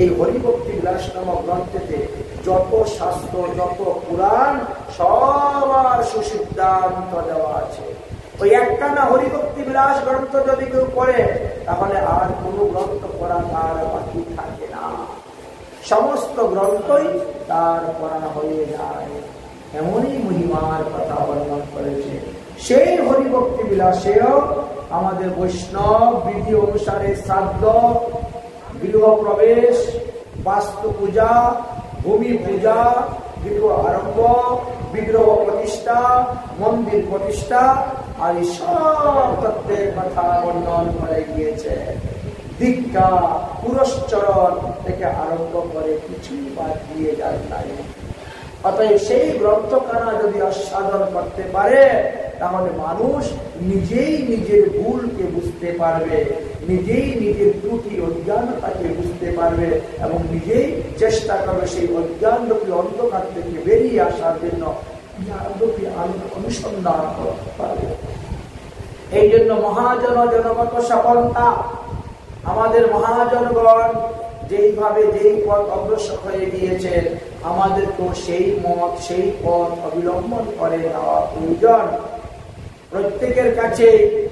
এই হরিভক্তি বিলাস নামক গ্রন্থেতে যত শাস্ত্র, যত পুরাণ, সবার সুসিদ্ধান্ত দেওয়া আছে। ওই একটানা হরিভক্তি বিলাস গ্রন্থ যদি কেউ পড়ে, তাহলে আর কোনো গ্রন্থ পড়া তার বাকি থাকে না, সমস্ত গ্রন্থই তার পড়া হয়ে যায়। এমনই মহিমার কথা বর্ণন করেছে। সেই হরিভক্তি বিলাসেও আমাদের বৈষ্ণব বিধি অনুসারে শ্রাদ্ধ, গৃহ প্রবেশ, বাস্তু পূজা, ভূমি পূজা, গৃহ আরম্ভ, বিগ্রহ প্রতিষ্ঠা, মন্দির প্রতিষ্ঠা আর এই সব তত্ত্বের কথা বর্ণন করে গিয়েছে। দীক্ষা, পুরস্চরণ থেকে আরম্ভ করে কিছুই বাদ দিয়ে যায় নাই। অতএব সেই গ্রন্থখানা যদি আস্বাদন করতে পারে, তাহলে মানুষ নিজেই নিজের ভুলকে বুঝতে পারবে, নিজেই নিজের ত্রুটি অজ্ঞানতাকে বুঝতে পারবে এবং নিজেই চেষ্টা করবে সেই অজ্ঞানরূপী অন্ধকার থেকে বেরিয়ে আসার জন্য জ্ঞানরূপী আলো অনুসন্ধান করতে পারবে। এই জন্য মহাজন জনগত সফলতা, আমাদের মহাজনগণ যেইভাবে যেই পথ অগ্রসর হয়ে গিয়েছেন, আমাদেরকেও সেই মত, সেই পথ অবলম্বন করে নেওয়া প্রয়োজন। প্রত্যেকের কাছে,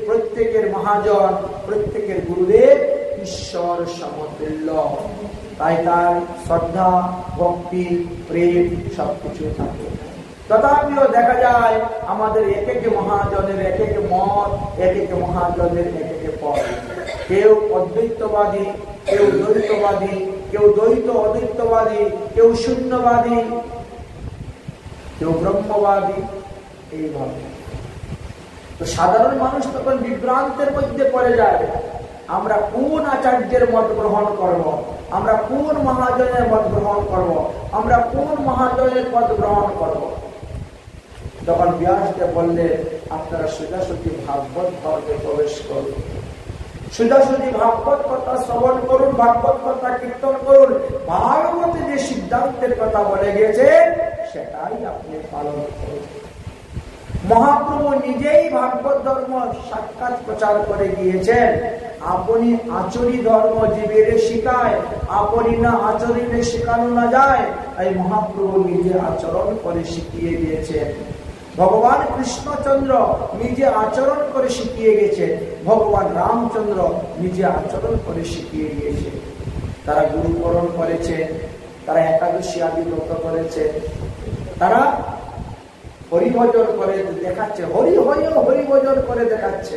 প্রত্যেকের মহাজন, প্রত্যেকের গুরুদেব ঈশ্বর সমতুল্য। তাই তার শ্রদ্ধা, ভক্তি, প্রেম সবকিছু থাকে। তথাপিও দেখা যায় আমাদের এক এক মহাজনের এক এক মত, এক এক মহাজনের এক এক পথ। কেউ অদ্বৈতবাদী, কেউ দ্বৈতবাদী, কেউ দ্বৈত অদ্বৈতবাদী, কেউ শূন্যবাদী, কেউ ব্রহ্মবাদী, এইভাবে। তো সাধারণ মানুষ তখন বিভ্রান্তের মধ্যে পড়ে যায়। আমরা কোন আচার্যের মত গ্রহণ করব, আমরা কোন মহাজনের মত গ্রহণ করব, আমরা কোন মহাজনের পদ গ্রহণ করব। যখন ব্যাসদেব বললে আপনারা সোজাসুজি ভাগবত ধর্মে প্রবেশ করুন, সোজাসুজি ভাগবত কথা শ্রবণ করুন, ভাগবত কথা কীর্তন করুন, ভাগবতে যে সিদ্ধান্তের কথা বলে গেছে সেটাই আপনি পালন করুন। মহাপ্রভু নিজেই ভাগবত ধর্ম সাক্ষাৎ প্রচার করে গিয়েছেন। আপনি আচরি ধর্ম জীবের শিখায়, আপনি না আচরিলে শেখানো না যায়। এই মহাপ্রভু নিজে আচরণ করে শিখিয়ে দিয়েছেন। ভগবান কৃষ্ণচন্দ্র নিজে আচরণ করে শিখিয়ে গেছেন। ভগবান রামচন্দ্র নিজে আচরণ করে শিখিয়ে গিয়েছেন। তারা গুরুকরণ করেছেন, তারা একাদশী আদি ব্রত করেছেন, তারা হরিভজন করে দেখাচ্ছে, হরি হয়েও হরিভজন করে দেখাচ্ছে,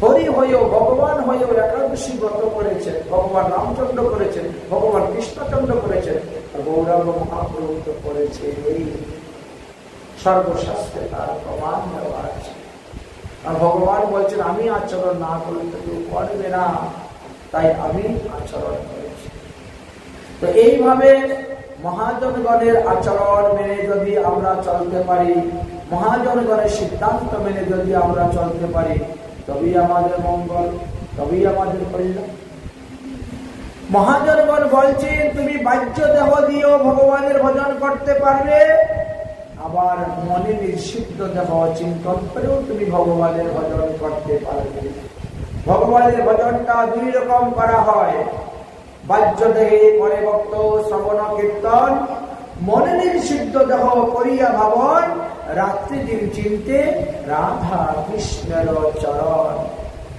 হরি হয়েও ভগবান হয়েও একাদশী ব্রত করেছেন। ভগবান রামচন্দ্র করেছেন, ভগবান কৃষ্ণচন্দ্র করেছেন, আর গৌরাঙ্গ মহাপ্রভু তো করেছে। এই সর্বশাস্ত্রে তার প্রমাণ দেওয়া আছে। আর ভগবান বলছেন আমি আচরণ না করলে তো কেউ করবে না, তাই আমি আচরণ করেছি। তো এইভাবে মহাজনগণের আচরণ মেনে যদি আমরা চলতে পারি, মহাজনগণের সিদ্ধান্ত মেনে যদি আমরা চলতে পারি, তবেই আমাদের মঙ্গল, তবেই আমাদের কল্যাণ। মহাজনগণ বলছেন তুমি বাহ্য দেহ দিয়েও ভগবানের ভজন করতে পারবে, আবার মনে নিঃসিদ্ধ দেহ চিন্তন করেও তুমি ভগবানের ভজন করতে পারবে। ভগবানের ভজনটা দুই রকম করা হয়। বাহ্য দেহে করে ভক্ত শ্রবণ কীর্তন, মনে নিঃসিদ্ধ দেহ করিয়া ভাবন, রাত্রি দিন চিনতে রাধা কৃষ্ণের চরণ।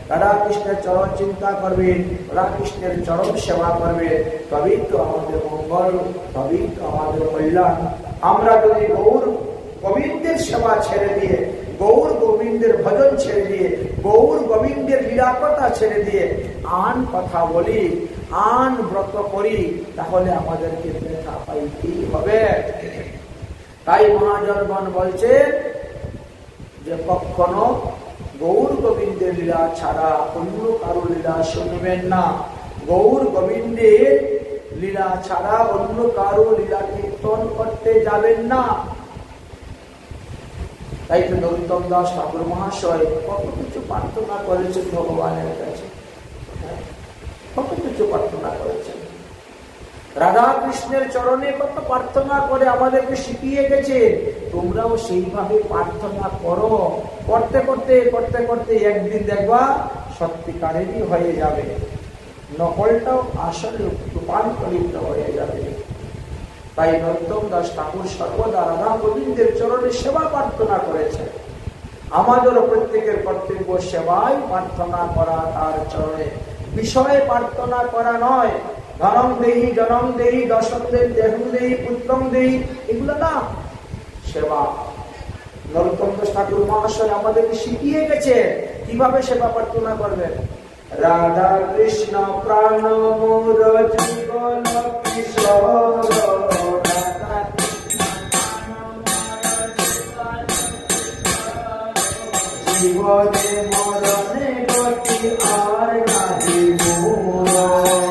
রাধা কৃষ্ণের চরণ চিন্তা করবেন, রাধা কৃষ্ণের চরণ সেবা করবেন, তবেই তো আমাদের মঙ্গল, তবেই তো আমাদের কল্যাণ। আমরা যদি গৌর গোবিন্দের সেবা ছেড়ে দিয়ে, গৌর গোবিন্দের ভজন ছেড়ে দিয়ে, গৌর গোবিন্দের লীলাকথা ছেড়ে দিয়ে আন কথা বলি, আন ব্রত করি, তাহলে আমাদেরকে ব্যথা পাইতেই হবে। তাই মহাজনগণ বলছে যে কখনো গৌর গোবিন্দের লীলা ছাড়া অন্য কারো লীলা শুনবেন না, গৌর গোবিন্দের লীলা ছাড়া অন্য কারো লীলা কীর্তন করতে যাবেন না। তাই তো নরোত্তম দাস ঠাকুর মহাশয় কত কিছু প্রার্থনা করেছেন ভগবানের কাছে, কত কিছু প্রার্থনা করেছেন। রাধা কৃষ্ণের চরণে কত প্রার্থনা করে আমাদেরকে শিখিয়ে গেছে। তোমরাও সেইভাবে প্রার্থনা করো। করতে করতে করতে করতে একদিন দেখবা সত্যিকারেরই হয়ে যাবে, নকলটাও আসলে রূপান্তরিত হয়ে যাবে। তাই নরোত্তম দাস ঠাকুর সর্বদা রাধা গোবিন্দের চরণে সেবা প্রার্থনা করেছেন। আমাদেরও প্রত্যেকের কর্তব্য সেবাই প্রার্থনা করা, তার চরণে বিষয়ে প্রার্থনা করা নয়। ধনম দেহি, জনম দেহি, দশম দেহি, দেহম দেহি, পুত্রম দেহি, এগুলো না, সেবা। নরোত্তম দাস ঠাকুর মহাশয় আমাদেরকে শিখিয়ে গেছে কিভাবে সেবা প্রার্থনা করবেন। রাধা কৃষ্ণ প্রাণ মোর জীবন কিশোর, জীবনে মরণে গতি আর নাহি মোর,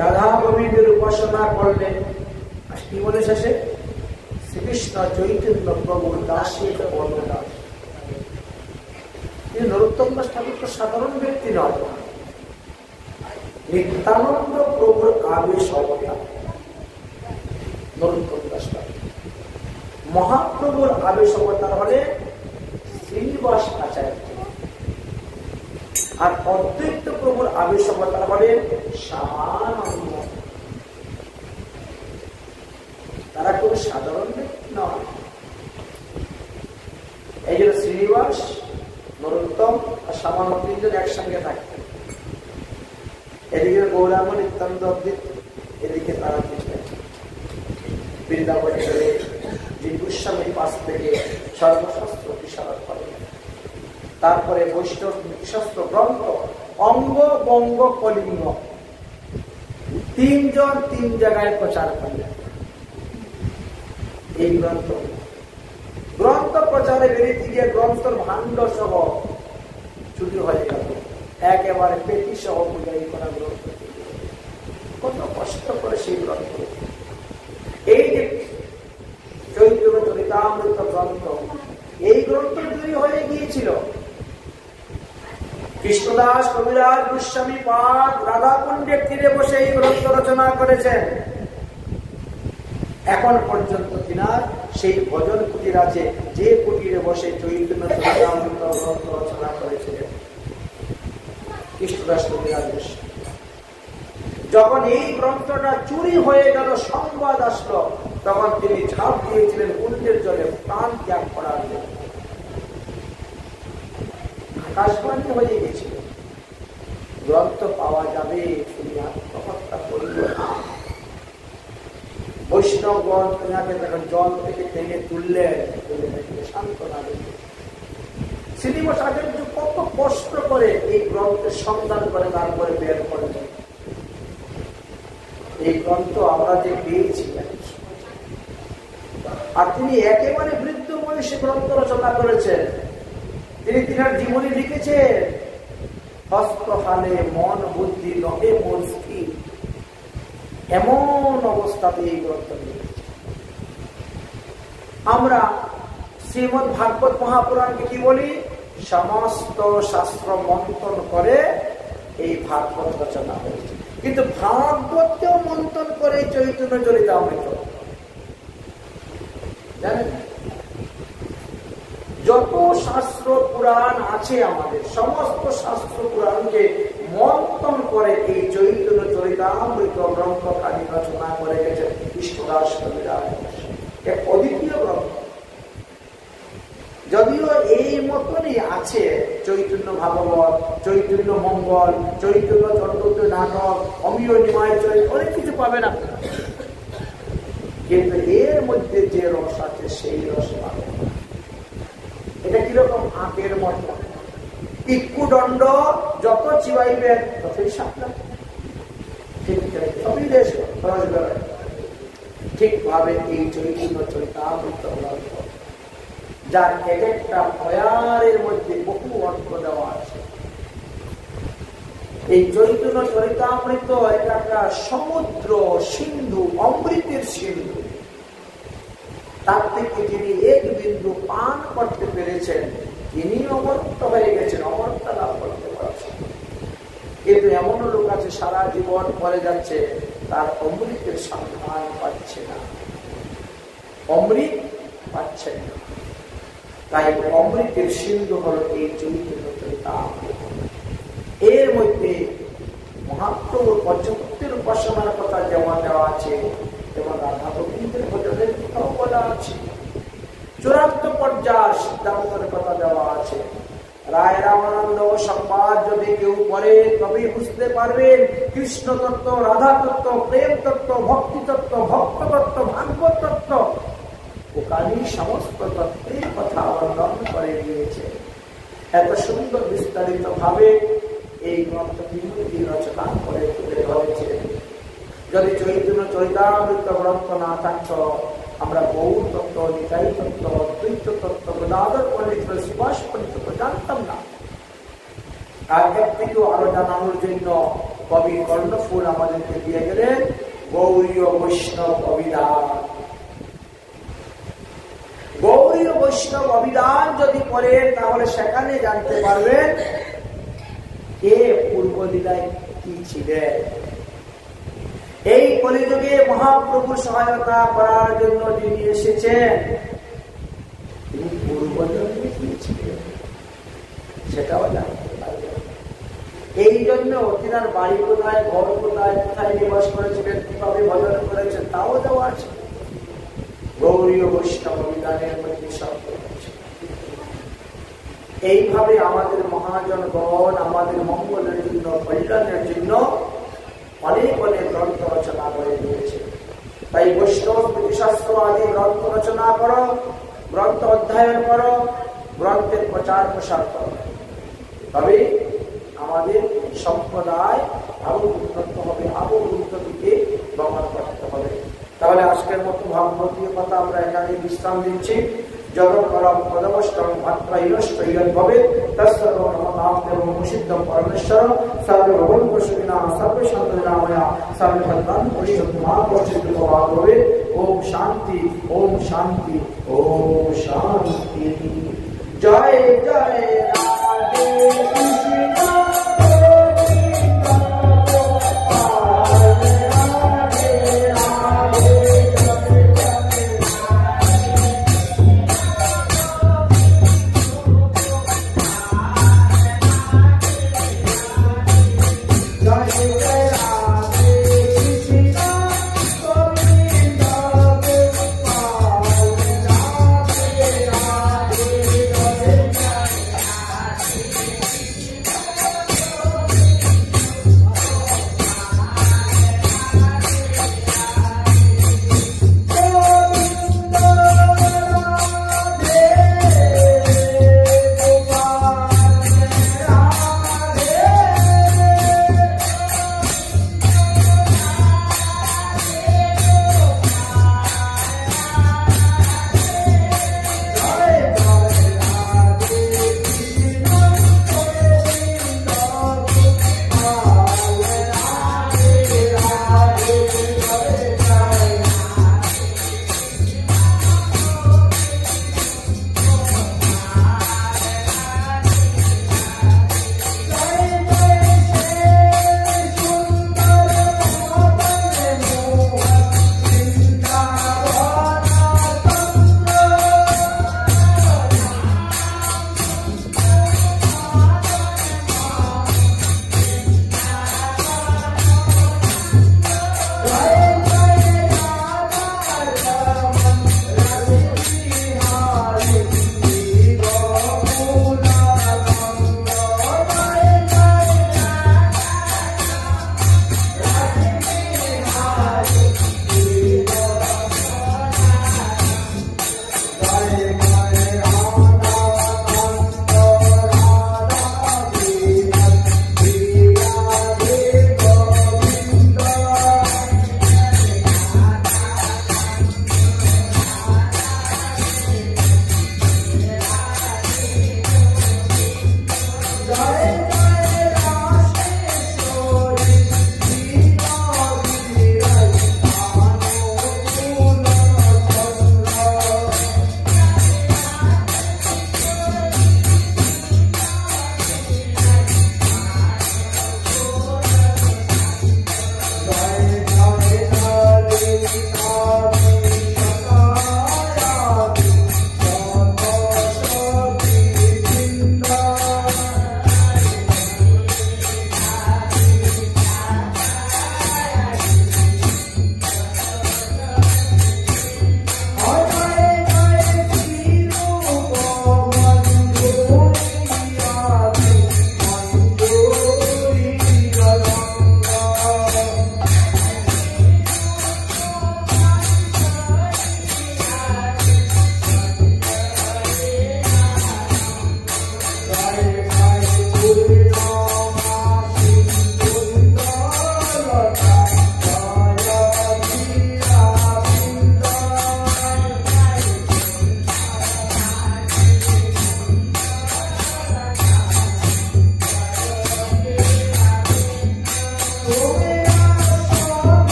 রাধা গোবিন্দের উপাসনা করলেন। কি বলে শেষে? শ্রীকৃষ্ণ চৈতন্য প্রভু দাসী দাস। নরোত্তম দাস ঠাকুর তো সাধারণ ব্যক্তি নয়, নিত্যানন্দ প্রভুর আবেশ অবতার। নরোত্তম দাস ঠাকুর মহাপ্রভুর আবেশ অবতার হলে শ্রীনিবাস আচার্য, আর অদ্বৈত প্রভুর আবেশ অবতার হলে শ্যামানন্দ। তারা কোন সাধারণ ব্যক্তি নয়। এই জন্য শ্রীনিবাস, নরোত্তম আর শ্যামানন্দ তিনজন একসঙ্গে থাকতেন। এদিকে গৌরাঙ্গ নিত্যানন্দ অদ্বৈত, এদিকে তারা তিনজন বৃন্দাবনে চলে যে গোস্বামীর পাশ থেকে সর্বশাস্ত্র বিশারদ করেন। তারপরে বৈষ্ণব নীতিশাস্ত্র গ্রন্থ অঙ্গ বঙ্গ কলিঙ্গ তিনজন তিন জায়গায় প্রচার করলেন। এই গ্রন্থ প্রচারে বেরিয়ে গিয়ে গ্রন্থের ভাণ্ড সহ চুরি হয়ে গেল, একেবারে পেটি সহ পূজাই করা গ্রন্থ। কত কষ্ট করে সেই গ্রন্থ, এই যে চৈতন্য চরিতামৃত গ্রন্থ, এই গ্রন্থ চুরি হয়ে গিয়েছিল। কৃষ্ণদাস কবিরাজ গোস্বামী পাদ রাধাকুণ্ডের তীরে বসে এই গ্রন্থ রচনা করেছেন। এখন পর্যন্ত কিনার সেই ভজন কুটির আছে, যে কুটিরে বসে চৈতন্য চরিতামৃত গ্রন্থ রচনা করেছিলেন কৃষ্ণদাস কবিরাজ গোস্বামী। যখন এই গ্রন্থটা চুরি হয়ে গেল, সংবাদ আসলো, তখন তিনি ঝাঁপ দিয়েছিলেন কুণ্ডের জলে প্রাণ ত্যাগ করার জন্য। আকাশবাণী হয়ে গেছিল গ্রন্থ পাওয়া যাবে, তিনি আত্মহত্যা করিল না। বৈষ্ণবগণ তেনাকে তখন জল থেকে টেনে তুললেন, সান্ত্বনা দিলেন। শ্রীনিবাস আচার্য কত কষ্ট করে এই গ্রন্থের সন্ধান করে তারপরে বের করেছেন। এই গ্রন্থ আমরা যে পেয়েছি, আর তিনি একেবারে বৃদ্ধ বয়স বেশি গ্রন্থ রচনা করেছেন। তিনি তিনার জীবনী লিখেছেন, হস্তহালে মন বুদ্ধি নহে মোর স্থির, এমন অবস্থাতে এই গ্রন্থ লিখেছেন। আমরা শ্রীমদ্ ভাগবত মহাপুরাণকে কি বলি? সমস্ত শাস্ত্র মন্থন করে এই ভাগবত রচনা হয়েছে। কিন্তু ভাগবতকেও মন্থন করে চৈতন্য চরিতামৃত, জানেন? যত শাস্ত্র পুরাণ আছে আমাদের, সমস্ত শাস্ত্র পুরাণকে মন্থন করে এই চৈতন্য চরিতামৃত গ্রন্থখানি রচনা করে গেছেন কৃষ্ণদাস কবিরাজ, এক অদ্বিতীয় গ্রন্থ। যদিও এই মতনই আছে চৈতন্য ভাগবত, চৈতন্য মঙ্গল, চৈতন্য চন্দ্র নাটক, অমীয় নিমায় চরিত্র, অনেক কিছু পাবেন আপনারা, কিন্তু এর মধ্যে যে রস আছে সেই রস পাবেন। এটা কিরকম আঁকের মতো, ইক্কুদণ্ড যত চিবাইবেন ততই সাপলা, ঠিকভাবে এই চৈতন্য চরিতামৃত গ্রন্থ, যার এক একটা বয়ারের মধ্যে বহু অর্থ দেওয়া আছে। এই চৈতন্য চরিতামৃত একটা সমুদ্র সিন্ধু, অমৃতের সিন্ধু। তার থেকে যিনি এক বিন্দু পান করতে পেরেছেন তিনি অমরত্ব হয়ে গেছেন, অমরত্ব লাভ করতে পারছেন। কিন্তু এমন লোক আছে সারা জীবন পরে যাচ্ছে, তার অমৃতের সন্ধান পাচ্ছে না, অমৃত পাচ্ছেন না। তাই অমৃতের সিন্ধু হল এই চৈতন্য চরিতামৃত। এর মধ্যে মহাপ্রভুর পঞ্চমূর্তির উপাসনার কথা যেমন দেওয়া আছে, তেমন রাধা গোবিন্দের ভজনের কথাও বলা আছে, চূড়ান্ত পর্যায় সিদ্ধান্তের কথা দেওয়া আছে। রায় রামানন্দ সংবাদ যদি কেউ পড়ে তবেই বুঝতে পারবেন কৃষ্ণ তত্ত্ব, রাধা তত্ত্ব, প্রেম তত্ত্ব, ভক্তি তত্ত্ব, ভক্ত তত্ত্ব, ভাগবত তত্ত্ব, ওখানে সমস্ত তত্ত্বের কথা বর্ণন করে দিয়েছে। এত সুন্দর বিস্তারিত ভাবে এই গ্রন্থটি রচনা করে তুলে ধরেছে। যদি চৈতন্য চরিতামৃত গ্রন্থ না থাকত, আমরা গৌর তত্ত্ব, নিতাই তত্ত্ব, অদ্বৈত তত্ত্ব, গদাধর পণ্ডিত, সুভাষ পণ্ডিত জানতাম না। আর এর থেকেও আরো জানানোর জন্য কবি কর্ণফুল আমাদেরকে দিয়ে গেলেন গৌরীয় বৈষ্ণব অভিধান। গৌরীয় বৈষ্ণব অভিধান যদি পড়েন তাহলে সেখানে জানতে পারবেন কে পূর্ব লীলায় কি ছিলেন। এই কলিযুগে মহাপ্রভুর সহায়তা করার জন্য যিনি এসেছেন তিনি পূর্ব জন্মে কি ছিলেন সেটাও জানতে পারবেন। এই জন্য তিনার বাড়ি কোথায়, ঘর কোথায়, কোথায় নিবাস করেছিলেন, কিভাবে ভজন করেছেন তাও দেওয়া আছে গৌরীয় বৈষ্ণব অভিধানের মধ্যে সব। এইভাবে আমাদের মহাজনগণ আমাদের মঙ্গলের জন্য, কল্যাণের জন্য অনেক অনেক গ্রন্থ রচনা করে দিয়েছে। তাই বৈষ্ণব শাস্ত্র আদি গ্রন্থ রচনা করো, গ্রন্থ অধ্যয়ন করো, গ্রন্থের প্রচার প্রসার করো, তবে আমাদের সম্প্রদায় আরো উন্নত হবে, আরো উন্নতিকে গমন করতে হবে। তাহলে আজকের মতো ভাগবতীয় কথা আমরা এখানে বিশ্রাম দিচ্ছি। জগৎপরম পদবষ্টম ভাত্রা ইনষ্ট ইয়দ্ভবে তৎসর্বং নমঃ মুষিদ্ধং পরমেশ্বরং সর্বভৌম সুখিনা সর্বশান্তনাময়া সর্বভদ্রাং পরিশুদ্ধ মা পরিশুদ্ধ ভাগবে। ওম শান্তি, ওম শান্তি, ওম শান্তি। জয় জয়।